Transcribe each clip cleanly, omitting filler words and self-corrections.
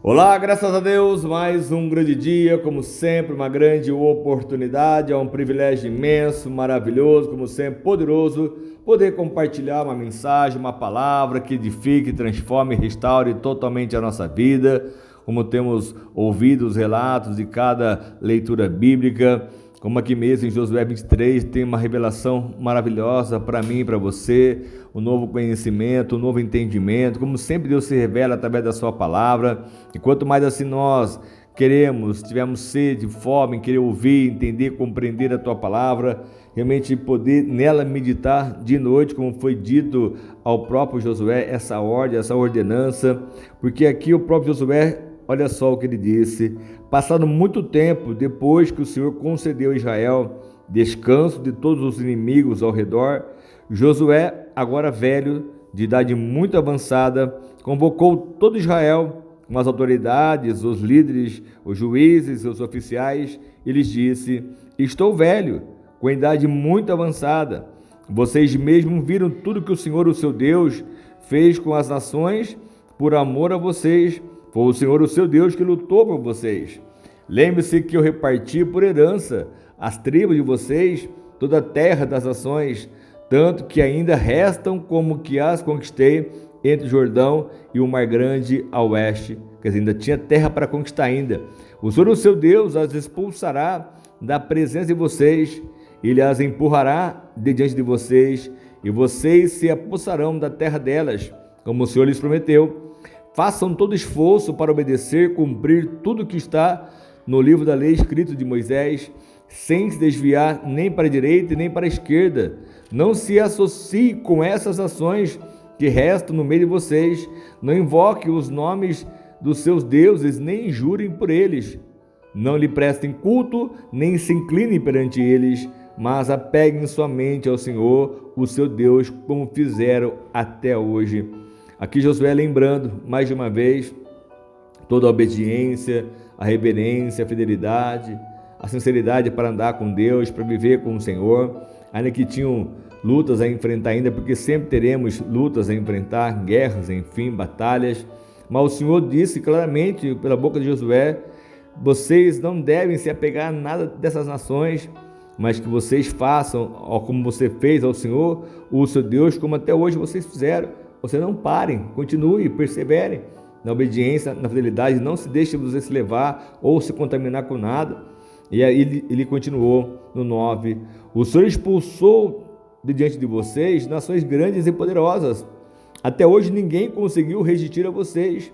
Olá, graças a Deus, mais um grande dia, como sempre, uma grande oportunidade, é um privilégio imenso, maravilhoso, como sempre, poderoso, poder compartilhar uma mensagem, uma palavra que edifique, transforme e restaure totalmente a nossa vida, como temos ouvido os relatos de cada leitura bíblica, como aqui mesmo em Josué 23 tem uma revelação maravilhosa para mim e para você, um novo conhecimento, um novo entendimento, como sempre Deus se revela através da sua palavra, e quanto mais assim nós queremos, tivermos sede, fome, querer ouvir, entender, compreender a tua palavra, realmente poder nela meditar de noite, como foi dito ao próprio Josué, essa ordem, essa ordenança, porque aqui o próprio Josué, olha só o que ele disse: passado muito tempo depois que o Senhor concedeu a Israel descanso de todos os inimigos ao redor, Josué, agora velho, de idade muito avançada, convocou todo Israel, com as autoridades, os líderes, os juízes, os oficiais, e lhes disse: estou velho, com idade muito avançada. Vocês mesmos viram tudo que o Senhor, o seu Deus, fez com as nações por amor a vocês. Foi o Senhor, o seu Deus, que lutou por vocês. Lembre-se que eu reparti por herança as tribos de vocês, toda a terra das nações, tanto que ainda restam como que as conquistei entre o Jordão e o Mar Grande a oeste. Quer dizer, ainda tinha terra para conquistar ainda. O Senhor, o seu Deus, as expulsará da presença de vocês, ele as empurrará de diante de vocês, e vocês se apossarão da terra delas, como o Senhor lhes prometeu. Façam todo esforço para obedecer, cumprir tudo que está no livro da lei escrito de Moisés, sem se desviar nem para a direita nem para a esquerda. Não se associe com essas ações que restam no meio de vocês. Não invoque os nomes dos seus deuses, nem jurem por eles. Não lhe prestem culto, nem se inclinem perante eles, mas apeguem somente ao Senhor, o seu Deus, como fizeram até hoje. Aqui Josué lembrando, mais de uma vez, toda a obediência, a reverência, a fidelidade, a sinceridade para andar com Deus, para viver com o Senhor, ainda que tinham lutas a enfrentar ainda, porque sempre teremos lutas a enfrentar, guerras, enfim, batalhas, mas o Senhor disse claramente pela boca de Josué: vocês não devem se apegar a nada dessas nações, mas que vocês façam, como você fez ao Senhor, o seu Deus, como até hoje vocês fizeram. Vocês não parem, continuem, perseverem na obediência, na fidelidade, não se deixe você se levar ou se contaminar com nada. E aí ele continuou no 9: o Senhor expulsou de diante de vocês nações grandes e poderosas. Até hoje ninguém conseguiu resistir a vocês.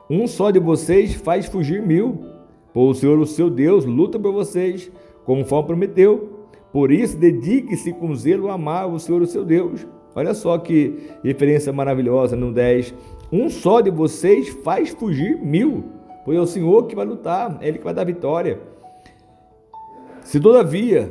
Um só de vocês faz fugir 1000. Pois o Senhor, o seu Deus, luta por vocês, conforme prometeu. Por isso, dedique-se com zelo a amar o Senhor, o seu Deus. Olha só que referência maravilhosa no 10. Um só de vocês faz fugir 1000. Pois é o Senhor que vai lutar, é Ele que vai dar vitória. Se todavia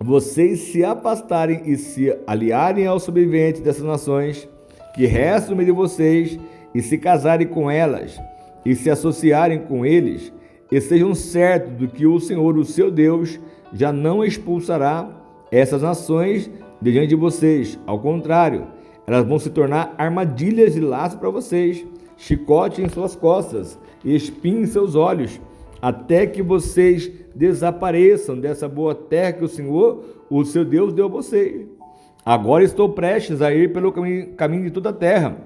vocês se afastarem e se aliarem aos sobreviventes dessas nações que restam no meio de vocês, e se casarem com elas, e se associarem com eles, e sejam certos de que o Senhor, o seu Deus, já não expulsará essas nações de diante de vocês. Ao contrário, elas vão se tornar armadilhas e laços para vocês, chicote em suas costas e espinho em seus olhos, até que vocês desapareçam dessa boa terra que o Senhor, o seu Deus, deu a vocês. Agora estou prestes a ir pelo caminho de toda a terra.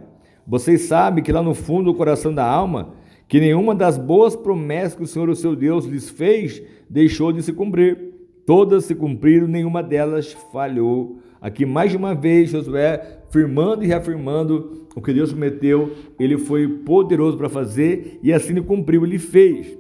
Vocês sabem que lá no fundo do coração da alma, que nenhuma das boas promessas que o Senhor, o seu Deus, lhes fez, deixou de se cumprir. Todas se cumpriram, nenhuma delas falhou. Aqui mais de uma vez Josué firmando e reafirmando o que Deus prometeu, ele foi poderoso para fazer e assim ele cumpriu, ele fez.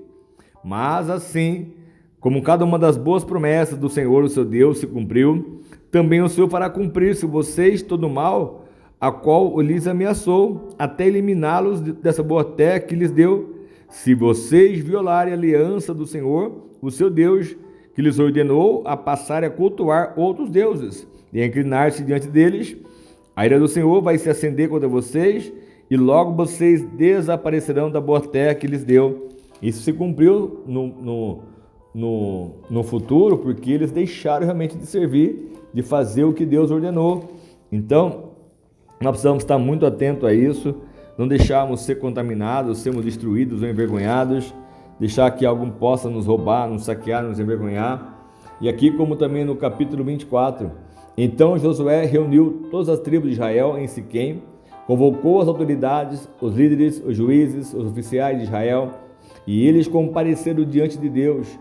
Mas assim, como cada uma das boas promessas do Senhor, o seu Deus, se cumpriu, também o Senhor fará cumprir se vocês todo o mal a qual lhes ameaçou, até eliminá-los dessa boa terra que lhes deu, se vocês violarem a aliança do Senhor, o seu Deus, que lhes ordenou a passarem a cultuar outros deuses e a inclinar-se diante deles. A ira do Senhor vai se acender contra vocês, e logo vocês desaparecerão da boa terra que lhes deu. Isso se cumpriu no futuro, porque eles deixaram realmente de servir, de fazer o que Deus ordenou. Então, nós precisamos estar muito atentos a isso, não deixarmos ser contaminados, sermos destruídos ou envergonhados, deixar que algum possa nos roubar, nos saquear, nos envergonhar. E aqui, como também no capítulo 24, então Josué reuniu todas as tribos de Israel em Siquém, convocou as autoridades, os líderes, os juízes, os oficiais de Israel, e eles compareceram diante de Deus.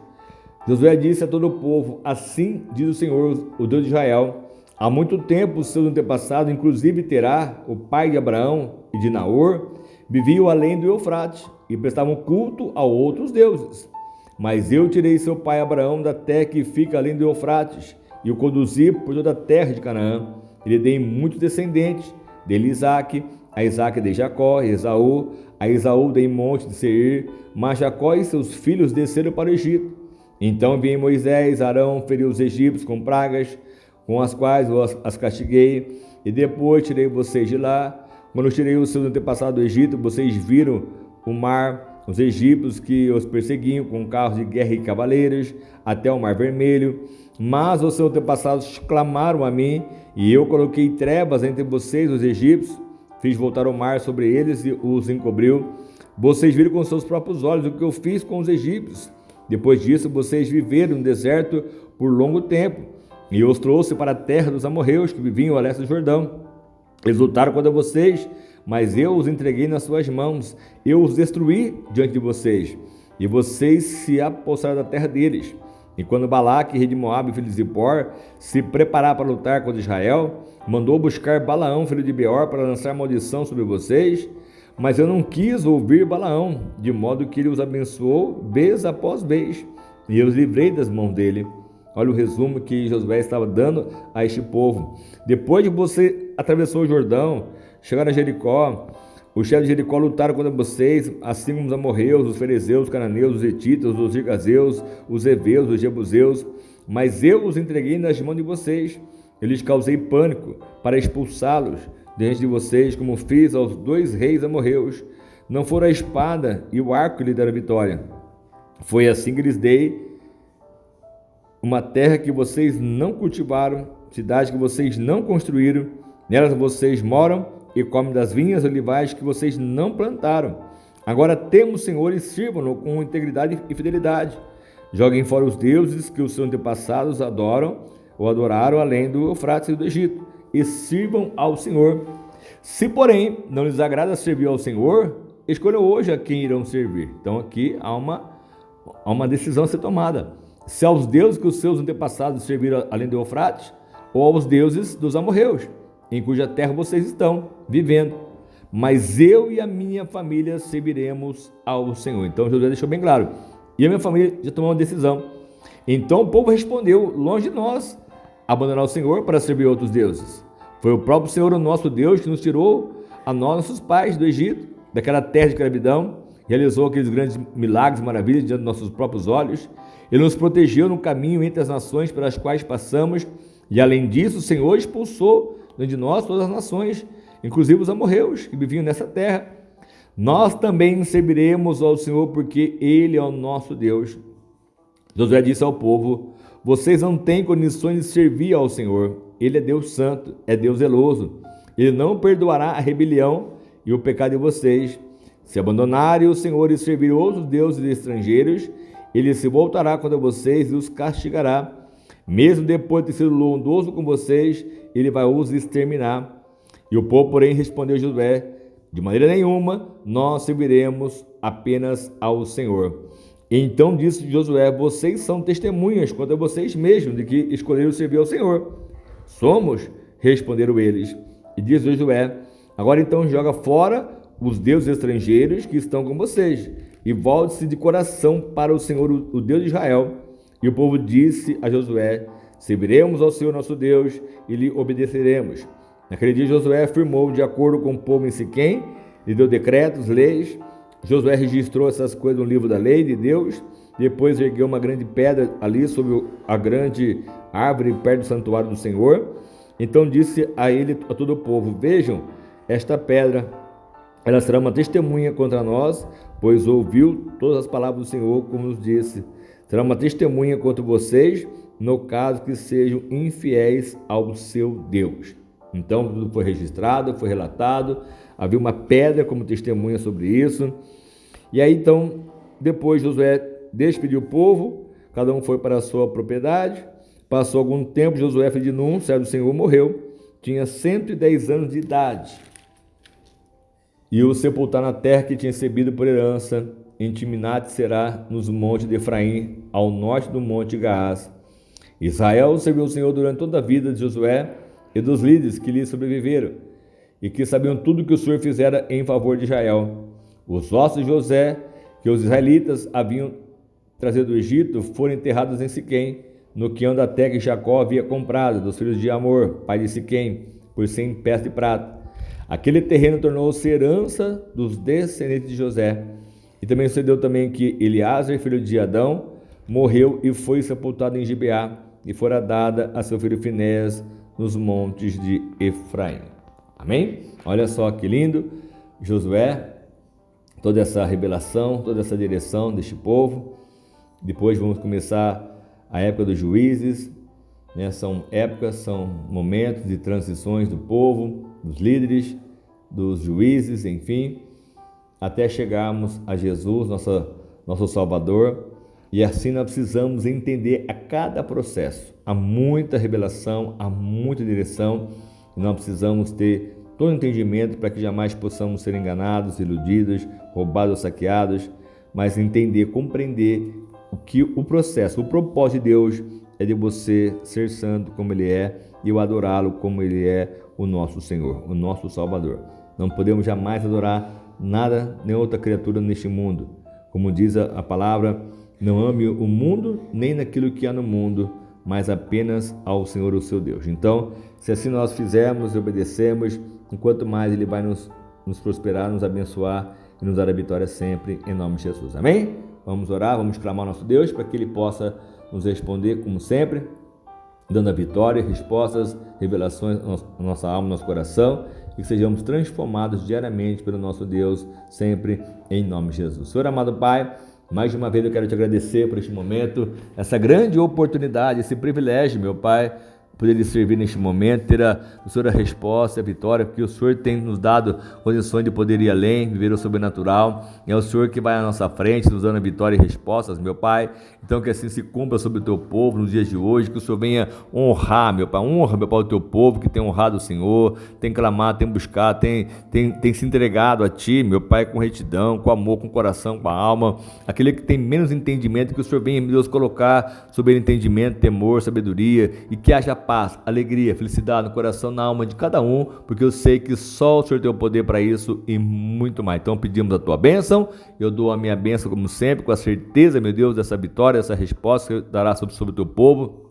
Josué disse a todo o povo: assim diz o Senhor, o Deus de Israel, há muito tempo os seus antepassados, inclusive Terá, o pai de Abraão e de Naor, viviam além do Eufrates e prestavam culto a outros deuses. Mas eu tirei seu pai Abraão da terra que fica além do Eufrates e o conduzi por toda a terra de Canaã. E lhe dei muitos descendentes, dele Isaque, a Isaque dei Jacó, Esaú, a Esaú dei monte de Seir, mas Jacó e seus filhos desceram para o Egito. Então enviei Moisés, Arão, feriu os egípcios com pragas, com as quais eu as castiguei, e depois tirei vocês de lá. Quando tirei os seus antepassados do Egito, vocês viram o mar, os egípcios que os perseguiam com carros de guerra e cavaleiros, até o Mar Vermelho. Mas os seus antepassados clamaram a mim, e eu coloquei trevas entre vocês, os egípcios, fiz voltar o mar sobre eles e os encobriu. Vocês viram com seus próprios olhos o que eu fiz com os egípcios. Depois disso, vocês viveram no deserto por longo tempo, e eu os trouxe para a terra dos amorreus, que viviam a leste do Jordão. Eles lutaram contra vocês, mas eu os entreguei nas suas mãos. Eu os destruí diante de vocês, e vocês se apossaram da terra deles. E quando Balaque, rei de Moabe, filho de Zippor, se preparar para lutar contra Israel, mandou buscar Balaão, filho de Beor, para lançar maldição sobre vocês. Mas eu não quis ouvir Balaão, de modo que ele os abençoou vez após vez, e eu os livrei das mãos dele. Olha o resumo que Josué estava dando a este povo. Depois de você atravessou o Jordão, chegaram a Jericó, os chefes de Jericó lutaram contra vocês, assim como os amorreus, os ferezeus, os cananeus, os hetitas, os girgazeus, os heveus, os jebuseus, mas eu os entreguei nas mãos de vocês. Eu lhes causei pânico para expulsá-los diante de vocês, como fiz aos 2 reis amorreus. Não foram a espada e o arco que lhe deram vitória. Foi assim que lhes dei uma terra que vocês não cultivaram, cidade que vocês não construíram, nelas vocês moram e comem das vinhas e olivais que vocês não plantaram. Agora temam o Senhor e sirvam-no com integridade e fidelidade. Joguem fora os deuses que os seus antepassados adoram ou adoraram além do Eufrates e do Egito, e sirvam ao Senhor. Se, porém, não lhes agrada servir ao Senhor, escolham hoje a quem irão servir. Então aqui há uma decisão a ser tomada. Se aos deuses que os seus antepassados serviram além do Eufrates, ou aos deuses dos amorreus, em cuja terra vocês estão vivendo. Mas eu e a minha família serviremos ao Senhor. Então Josué deixou bem claro. E a minha família já tomou uma decisão. Então o povo respondeu: longe de nós abandonar o Senhor para servir outros deuses. Foi o próprio Senhor, o nosso Deus, que nos tirou a nós, nossos pais, do Egito, daquela terra de escravidão, realizou aqueles grandes milagres e maravilhas diante de nossos próprios olhos. Ele nos protegeu no caminho entre as nações pelas quais passamos, e além disso, o Senhor expulsou de nós todas as nações, inclusive os amorreus que viviam nessa terra. Nós também serviremos ao Senhor, porque Ele é o nosso Deus. Josué disse ao povo: vocês não têm condições de servir ao Senhor. Ele é Deus santo, é Deus zeloso. Ele não perdoará a rebelião e o pecado de vocês. Se abandonarem o Senhor e servirem outros deuses estrangeiros, Ele se voltará contra vocês e os castigará. Mesmo depois de ter sido bondoso com vocês, Ele vai os exterminar. E o povo, porém, respondeu a Josué: de maneira nenhuma nós serviremos apenas ao Senhor. Então disse Josué: vocês são testemunhas contra vocês mesmos de que escolheram servir ao Senhor. Somos, responderam eles. E disse Josué: agora então joga fora os deuses estrangeiros que estão com vocês, e volte-se de coração para o Senhor, o Deus de Israel. E o povo disse a Josué: serviremos ao Senhor nosso Deus e lhe obedeceremos. Naquele dia Josué afirmou de acordo com o povo em Siquém, lhe deu decretos, leis. Josué registrou essas coisas no livro da lei de Deus. Depois ergueu uma grande pedra ali sobre a grande árvore perto do santuário do Senhor. Então disse a ele, a todo o povo: vejam esta pedra, ela será uma testemunha contra nós, pois ouviu todas as palavras do Senhor, como nos disse. Será uma testemunha contra vocês, no caso que sejam infiéis ao seu Deus. Então tudo foi registrado, foi relatado. havia uma pedra como testemunha sobre isso. E aí então, depois Josué despediu o povo, cada um foi para a sua propriedade. Passou algum tempo, Josué, filho de Num, servo do Senhor, morreu, tinha 110 anos de idade. E o sepultaram na terra que tinha recebido por herança, em Timnat-Será, nos montes de Efraim, ao norte do monte Gaás. Israel serviu o Senhor durante toda a vida de Josué e dos líderes que lhe sobreviveram, e que sabiam tudo que o Senhor fizera em favor de Israel. Os ossos de José, que os israelitas haviam trazido do Egito, foram enterrados em Siquém, no quinhão da terra que Jacó havia comprado dos filhos de Amor, pai de Siquém, por 100 peças de prata. Aquele terreno tornou-se herança dos descendentes de José. E também sucedeu também que Eleazar, filho de Adão, morreu e foi sepultado em Gibeá, e fora dada a seu filho Finéias nos montes de Efraim. Amém? Olha só que lindo, Josué, toda essa revelação, toda essa direção deste povo. Depois vamos começar a época dos juízes, né? São épocas, são momentos de transições do povo, dos líderes, dos juízes, enfim, até chegarmos a Jesus, nosso Salvador. E assim nós precisamos entender a cada processo. Há muita revelação, há muita direção, e nós precisamos ter todo o entendimento para que jamais possamos ser enganados, iludidos, roubados, saqueados, mas entender, compreender que o processo, o propósito de Deus é de você ser santo como Ele é e o adorá-lo como Ele é o nosso Senhor, o nosso Salvador. Não podemos jamais adorar nada, nem outra criatura neste mundo. Como diz a palavra, não ame o mundo, nem naquilo que há no mundo, mas apenas ao Senhor, o seu Deus. Então, se assim nós fizermos e obedecemos, enquanto mais Ele vai nos prosperar, nos abençoar e nos dar a vitória sempre, em nome de Jesus. Amém? Vamos orar, vamos clamar ao nosso Deus para que Ele possa nos responder, como sempre, dando a vitória, respostas, revelações à nossa alma, ao nosso coração, e que sejamos transformados diariamente pelo nosso Deus, sempre em nome de Jesus. Senhor amado Pai, mais uma vez eu quero te agradecer por este momento, essa grande oportunidade, esse privilégio, meu Pai, poder lhe servir neste momento, ter o Senhor a resposta, a vitória, porque o Senhor tem nos dado condições de poder ir além, viver o sobrenatural. É o Senhor que vai à nossa frente, nos dando a vitória e respostas, meu Pai. Então que assim se cumpra sobre o teu povo nos dias de hoje, que o Senhor venha honrar, meu Pai, honra, meu Pai, o teu povo que tem honrado o Senhor, tem clamado, tem buscado, tem se entregado a Ti, meu Pai, com retidão, com amor, com coração, com a alma. Aquele que tem menos entendimento, que o Senhor venha, meu Deus, colocar sobre ele entendimento, temor, sabedoria, e que haja paz, alegria, felicidade no coração, na alma de cada um, porque eu sei que só o Senhor tem o poder para isso e muito mais. Então pedimos a tua bênção, eu dou a minha bênção como sempre, com a certeza, meu Deus, dessa vitória, dessa resposta que dará sobre o teu povo,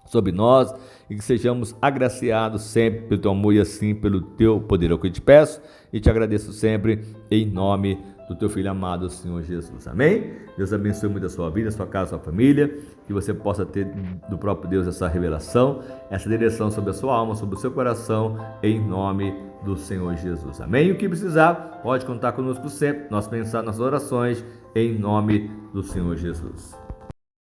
sobre nós, e que sejamos agraciados sempre pelo teu amor e assim pelo teu poder. É o que eu te peço e te agradeço sempre em nome do teu Filho amado, Senhor Jesus. Amém? Deus abençoe muito a sua vida, a sua casa, a sua família, que você possa ter do próprio Deus essa revelação, essa direção sobre a sua alma, sobre o seu coração, em nome do Senhor Jesus. Amém? E o que precisar, pode contar conosco sempre, nós pensar nas orações, em nome do Senhor Jesus.